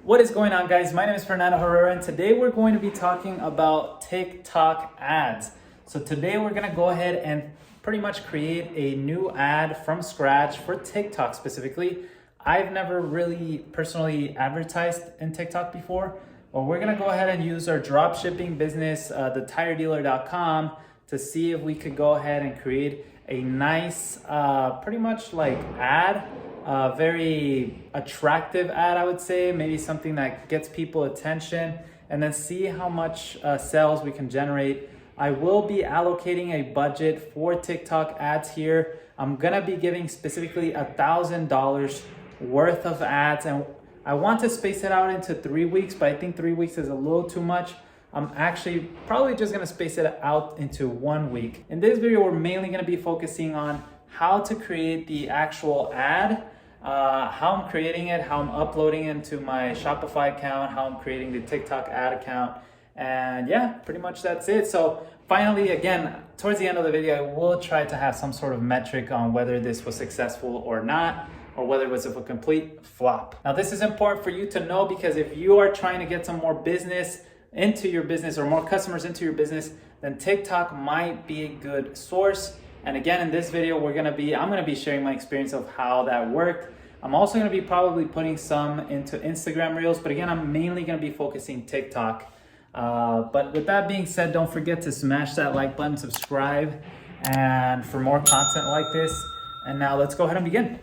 What is going on, guys? My name is Fernando Herrera, and today we're going to be talking about TikTok ads. So today we're going to go ahead and pretty much create a new ad from scratch for TikTok specifically. I've never really personally advertised in TikTok before, but we're going to go ahead and use our dropshipping business, the tiredealer.com, to see if we could go ahead and create a nice, pretty much like ad. Very attractive ad, I would say, maybe something that gets people attention, and then see how much sales we can generate. I will be allocating a budget for TikTok ads here. I'm gonna be giving specifically $1,000 worth of ads, and I want to space it out into 3 weeks, but I think 3 weeks is a little too much. I'm actually probably just gonna space it out into 1 week. In this video, we're mainly gonna be focusing on how to create the actual ad, how I'm creating it, how I'm uploading it into my Shopify account, how I'm creating the TikTok ad account, and yeah, pretty much that's it. So finally, again, towards the end of the video, I will try to have some sort of metric on whether this was successful or not, or whether it was a complete flop. Now, this is important for you to know, because if you are trying to get some more business into your business or more customers into your business, then TikTok might be a good source. And again, in this video, I'm gonna be sharing my experience of how that worked. I'm also gonna be probably putting some into Instagram Reels, but again, I'm mainly gonna be focusing TikTok. But with that being said, don't forget to smash that like button, subscribe, and for more content like this. And now let's go ahead and begin.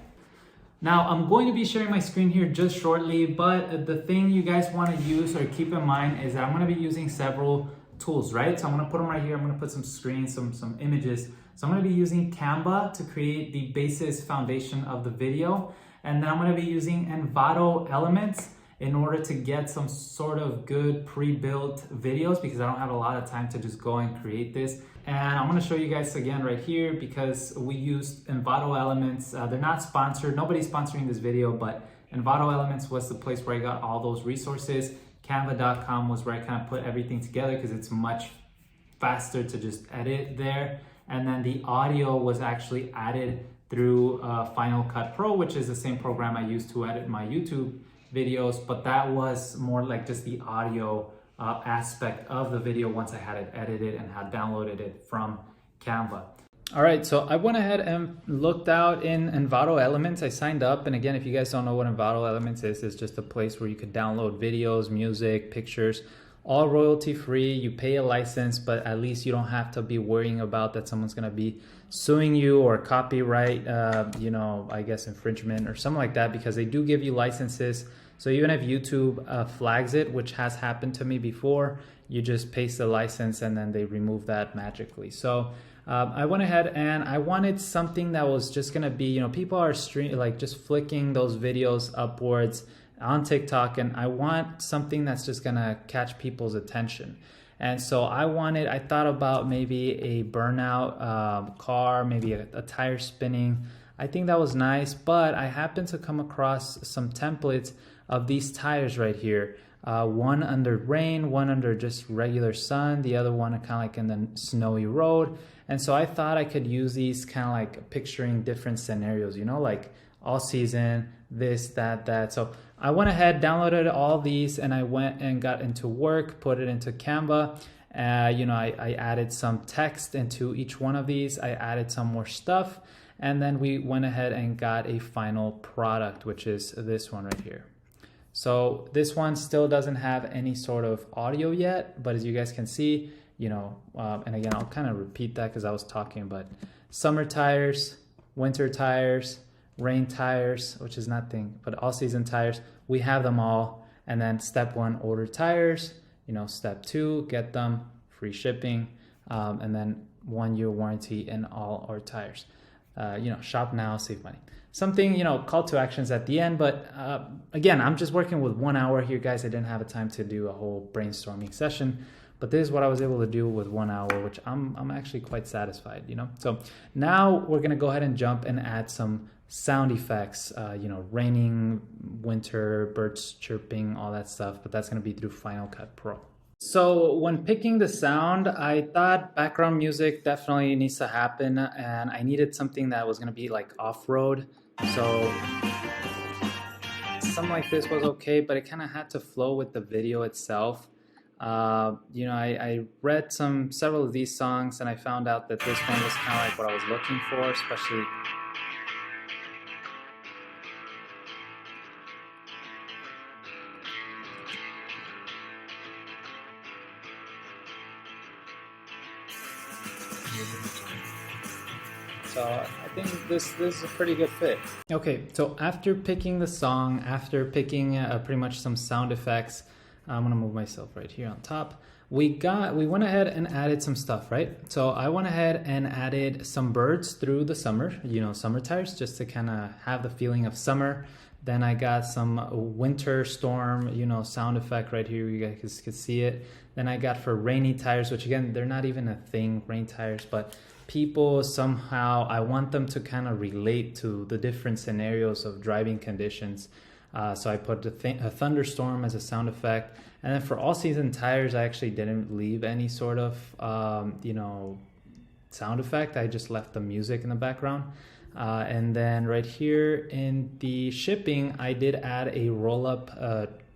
Now, I'm going to be sharing my screen here just shortly, but the thing you guys wanna use or keep in mind is that I'm gonna be using several tools, right? So I'm gonna put them right here. I'm gonna put some screens, some images. So I'm gonna be using Canva to create the basis foundation of the video. And then I'm gonna be using Envato Elements in order to get some sort of good pre-built videos, because I don't have a lot of time to just go and create this. And I'm gonna show you guys again right here, because we used Envato Elements. They're not sponsored, nobody's sponsoring this video, but Envato Elements was the place where I got all those resources. Canva.com was where I kind of put everything together, because it's much faster to just edit there. And then the audio was actually added through Final Cut Pro, which is the same program I use to edit my YouTube videos, but that was more like just the audio aspect of the video once I had it edited and had downloaded it from Canva. All right, so I went ahead and looked out in Envato Elements. I signed up, and again, if you guys don't know what Envato Elements is, it's just a place where you can download videos, music, pictures, all royalty free. You pay a license, but at least you don't have to be worrying about that someone's gonna be suing you or copyright, I guess infringement or something like that, because they do give you licenses. So even if YouTube flags it, which has happened to me before, you just paste the license and then they remove that magically. So I went ahead and I wanted something that was just gonna be, people are just flicking those videos upwards on TikTok, and I want something that's just gonna catch people's attention. And so I thought about maybe a burnout car, maybe a tire spinning. I think that was nice, but I happened to come across some templates of these tires right here. One under rain, one under just regular sun, the other one kind of like in the snowy road. And so I thought I could use these kind of like picturing different scenarios, like all season, this, that. So I went ahead, downloaded all these, and I went and got into work, put it into Canva. I added some text into each one of these. I added some more stuff, and then we went ahead and got a final product, which is this one right here. So this one still doesn't have any sort of audio yet, but as you guys can see, and again, I'll kind of repeat that because I was talking, but summer tires, winter tires, rain tires, which is nothing, but all season tires, we have them all. And then step 1, order tires, step 2, get them, free shipping, and then 1-year warranty in all our tires. Shop now, save money. Something, call to actions at the end, but again, I'm just working with 1 hour here, guys. I didn't have a time to do a whole brainstorming session, but this is what I was able to do with 1 hour, which I'm actually quite satisfied, So now we're gonna go ahead and jump and add some sound effects, raining, winter, birds chirping, all that stuff, but that's gonna be through Final Cut Pro. So when picking the sound, I thought background music definitely needs to happen, and I needed something that was gonna be like off-road. So something like this was okay, but it kind of had to flow with the video itself. You know, I read several of these songs, and I found out that this one was kind of like what I was looking for, especially. So I think this is a pretty good fit. Okay, so after picking the song, after picking pretty much some sound effects, I'm gonna move myself right here on top. We went ahead and added some stuff, right? So I went ahead and added some birds through the summer, you know, summer tires, just to kind of have the feeling of summer. Then I got some winter storm, you know, sound effect right here. You guys can see it. Then I got for rainy tires, which again, they're not even a thing, rain tires, but people somehow, I want them to kind of relate to the different scenarios of driving conditions. So I put a thunderstorm as a sound effect. And then for all season tires, I actually didn't leave any sort of, you know, sound effect. I just left the music in the background. And then right here in the shipping, I did add a roll-up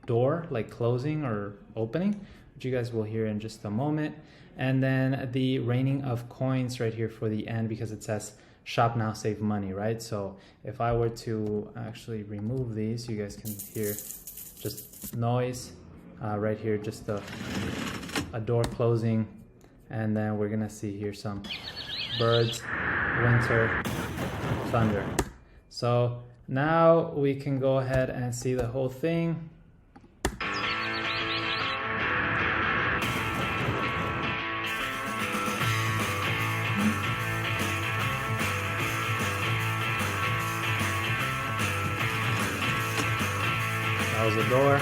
door, like closing or opening, which you guys will hear in just a moment. And then the raining of coins right here for the end, because it says shop now, save money, right? So if I were to actually remove these, you guys can hear just noise right here, just a door closing. And then we're gonna see here some birds, winter, thunder. So now we can go ahead and see the whole thing. That was the door.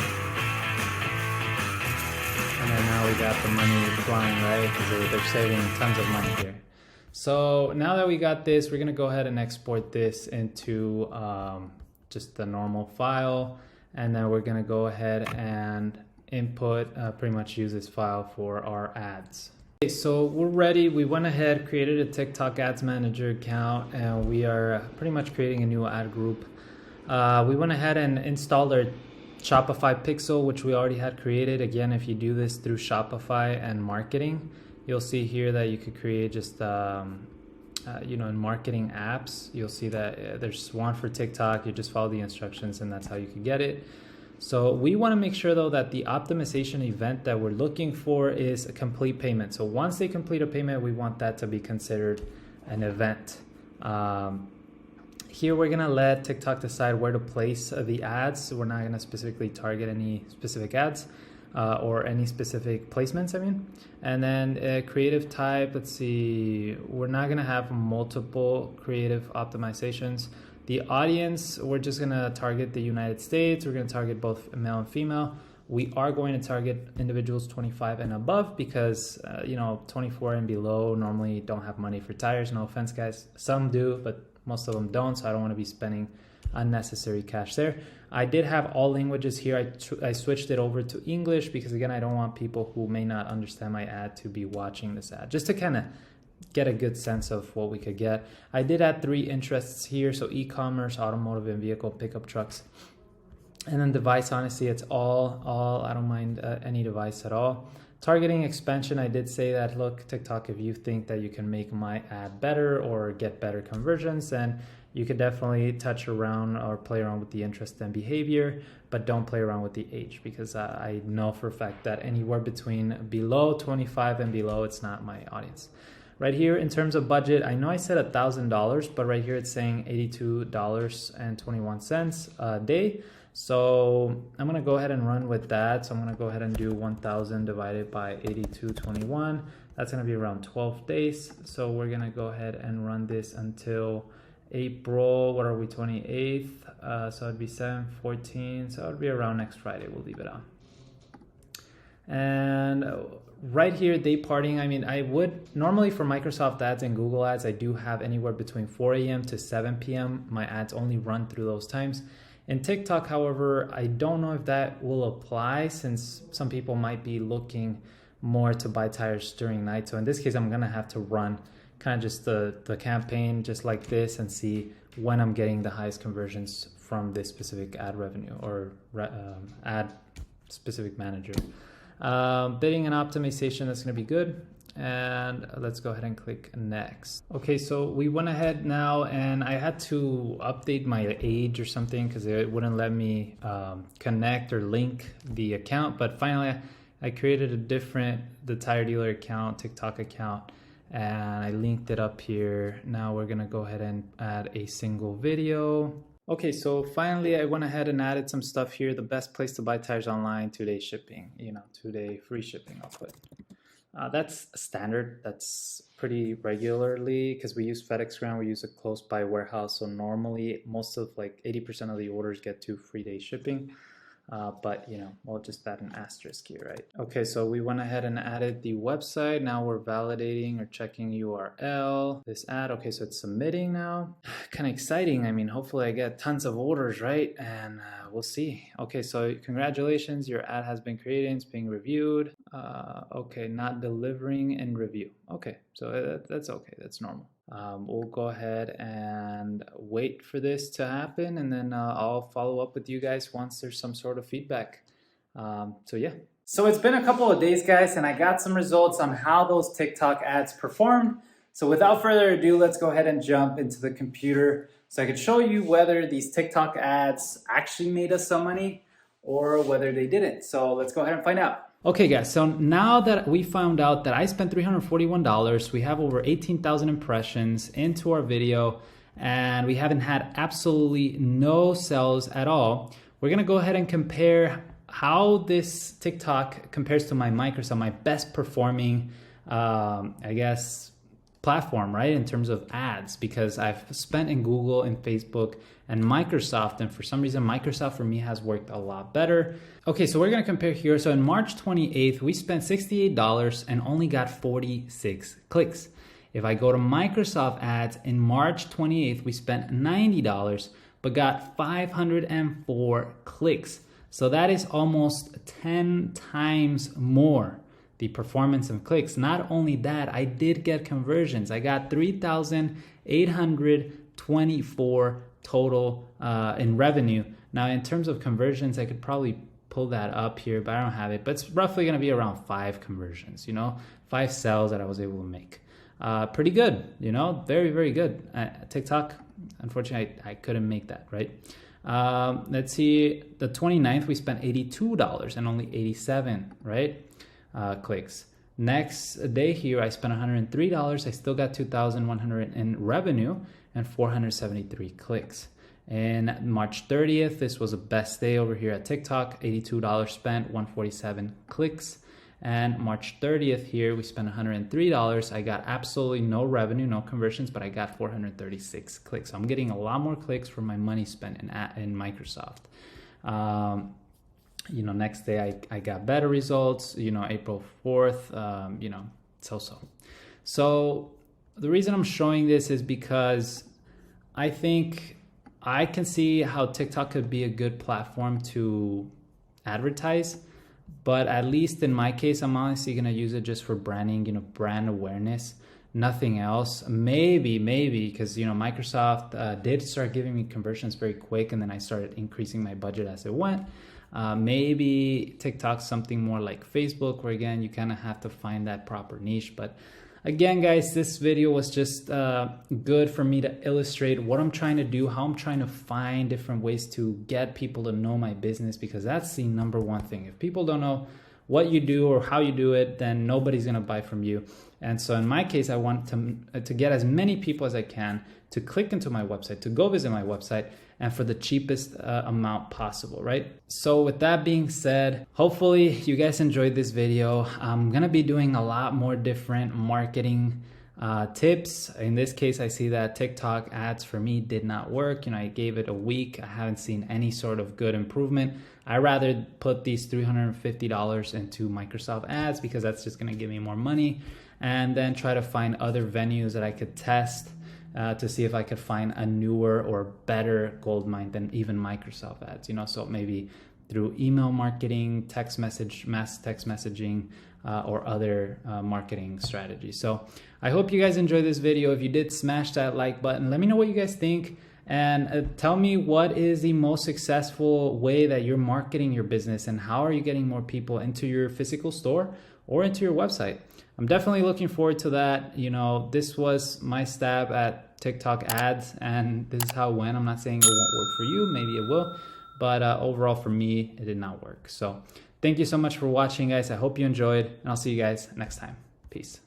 And then now we got the money flying, right? Because they're saving tons of money here. So now that we got this, we're gonna go ahead and export this into just the normal file. And then we're gonna go ahead and input, pretty much use this file for our ads. Okay, so we're ready. We went ahead, created a TikTok Ads Manager account, and we are pretty much creating a new ad group. We went ahead and installed our Shopify Pixel, which we already had created. Again, if you do this through Shopify and marketing, you'll see here that you could create just, you know, in marketing apps, you'll see that there's one for TikTok. You just follow the instructions and that's how you could get it. So we want to make sure though that the optimization event that we're looking for is a complete payment. So once they complete a payment, we want that to be considered an event. Here we're gonna let TikTok decide where to place the ads. We're not gonna specifically target any specific ads or any specific placements, I mean. And then creative type, let's see, we're not gonna have multiple creative optimizations. The audience, we're just gonna target the United States. We're gonna target both male and female. We are going to target individuals 25 and above because, you know, 24 and below normally don't have money for tires. No offense, guys. Some do, but most of them don't, so I don't want to be spending unnecessary cash there. I did have all languages here. I switched it over to English because, again, I don't want people who may not understand my ad to be watching this ad, just to kind of get a good sense of what we could get. I did add 3 interests here, so e-commerce, automotive, and vehicle pickup trucks. And then device, honestly, it's all I don't mind any device at all. Targeting expansion, I did say that, look, TikTok, if you think that you can make my ad better or get better conversions, then you could definitely touch around or play around with the interest and behavior, but don't play around with the age because I know for a fact that anywhere between below 25 and below, it's not my audience. Right here, in terms of budget, I know I said $1,000, but right here it's saying $82.21 a day. So I'm gonna go ahead and run with that. So I'm gonna go ahead and do 1,000 divided by 82.21. That's gonna be around 12 days. So we're gonna go ahead and run this until April, what are we, 28th? So it'd be 7/14. So it'd be around next Friday. We'll leave it on. And right here, day parting, I mean, I would normally for Microsoft ads and Google ads, I do have anywhere between 4 a.m. to 7 p.m. My ads only run through those times. In TikTok, however, I don't know if that will apply since some people might be looking more to buy tires during night. So in this case, I'm gonna have to run kind of just the campaign just like this and see when I'm getting the highest conversions from this specific ad revenue or ad specific manager. Bidding and optimization, that's going to be good. And let's go ahead and click next. Okay, so we went ahead now, and I had to update my age or something because it wouldn't let me connect or link the account. But finally, I created the tire dealer account, TikTok account, and I linked it up here. Now we're gonna go ahead and add a single video. Okay, so finally I went ahead and added some stuff here. The best place to buy tires online, 2-day shipping, 2-day free shipping, I'll put. That's standard. That's pretty regularly because we use FedEx Ground. We use a close by warehouse. So normally most of 80% of the orders get 2 free day shipping. But we'll just add an asterisk here, right? Okay, so we went ahead and added the website. Now we're validating or checking URL. This ad, okay, so it's submitting now. Kind of exciting. I mean, hopefully I get tons of orders, right? And we'll see. Okay, so congratulations, your ad has been created. It's being reviewed. Okay, not delivering in review. Okay, so that's okay. That's normal. We'll go ahead and wait for this to happen, and then I'll follow up with you guys once there's some sort of feedback. So yeah. So it's been a couple of days, guys, and I got some results on how those TikTok ads performed. So without further ado, let's go ahead and jump into the computer so I can show you whether these TikTok ads actually made us some money or whether they didn't. So let's go ahead and find out. Okay guys, so now that we found out that I spent $341, we have over 18,000 impressions into our video, and we haven't had absolutely no sales at all. We're gonna go ahead and compare how this TikTok compares to my Microsoft, my best performing, I guess, platform, right? In terms of ads, because I've spent in Google and Facebook and Microsoft, and for some reason Microsoft for me has worked a lot better. Okay, so we're gonna compare here. So on March 28th, we spent $68 and only got 46 clicks. If I go to Microsoft ads, in March 28th, we spent $90 but got 504 clicks. So that is almost 10 times more the performance of clicks. Not only that, I did get conversions. I got 3,824 total in revenue. Now, in terms of conversions, I could probably pull that up here, but I don't have it. But it's roughly gonna be around 5 conversions, 5 sales that I was able to make. Pretty good, very, very good. TikTok, unfortunately, I couldn't make that, right? Let's see, the 29th, we spent $82 and only 87, right? Clicks. Next day here, I spent $103. I still got 2,100 in revenue and 473 clicks. And March 30th, this was the best day over here at TikTok. $82 spent, 147 clicks. And March 30th here, we spent $103. I got absolutely no revenue, no conversions, but I got 436 clicks. So I'm getting a lot more clicks for my money spent in Microsoft. Next day I got better results, April 4th, so. So the reason I'm showing this is because I think I can see how TikTok could be a good platform to advertise, but at least in my case, I'm honestly gonna use it just for branding, brand awareness, nothing else. Maybe, because, Microsoft did start giving me conversions very quick, and then I started increasing my budget as it went. Maybe TikTok's something more like Facebook, where again, you kind of have to find that proper niche. But again, guys, this video was just good for me to illustrate what I'm trying to do, how I'm trying to find different ways to get people to know my business, because that's the number one thing. If people don't know what you do or how you do it, then nobody's gonna buy from you. And so in my case, I want to get as many people as I can to click into my website, to go visit my website, and for the cheapest amount possible, right? So with that being said, hopefully you guys enjoyed this video. I'm gonna be doing a lot more different marketing tips. In this case, I see that TikTok ads for me did not work. I gave it a week. I haven't seen any sort of good improvement. I rather put these $350 into Microsoft ads because that's just gonna give me more money, and then try to find other venues that I could test to see if I could find a newer or better gold mine than even Microsoft ads, so maybe through email marketing, mass text messaging, or other marketing strategies. So I hope you guys enjoyed this video. If you did, smash that like button. Let me know what you guys think. And tell me, what is the most successful way that you're marketing your business, and how are you getting more people into your physical store or into your website? I'm definitely looking forward to that. You know, this was my stab at TikTok ads, and this is how it went. I'm not saying it won't work for you, maybe it will, but overall for me, it did not work. So thank you so much for watching, guys. I hope you enjoyed, and I'll see you guys next time. Peace.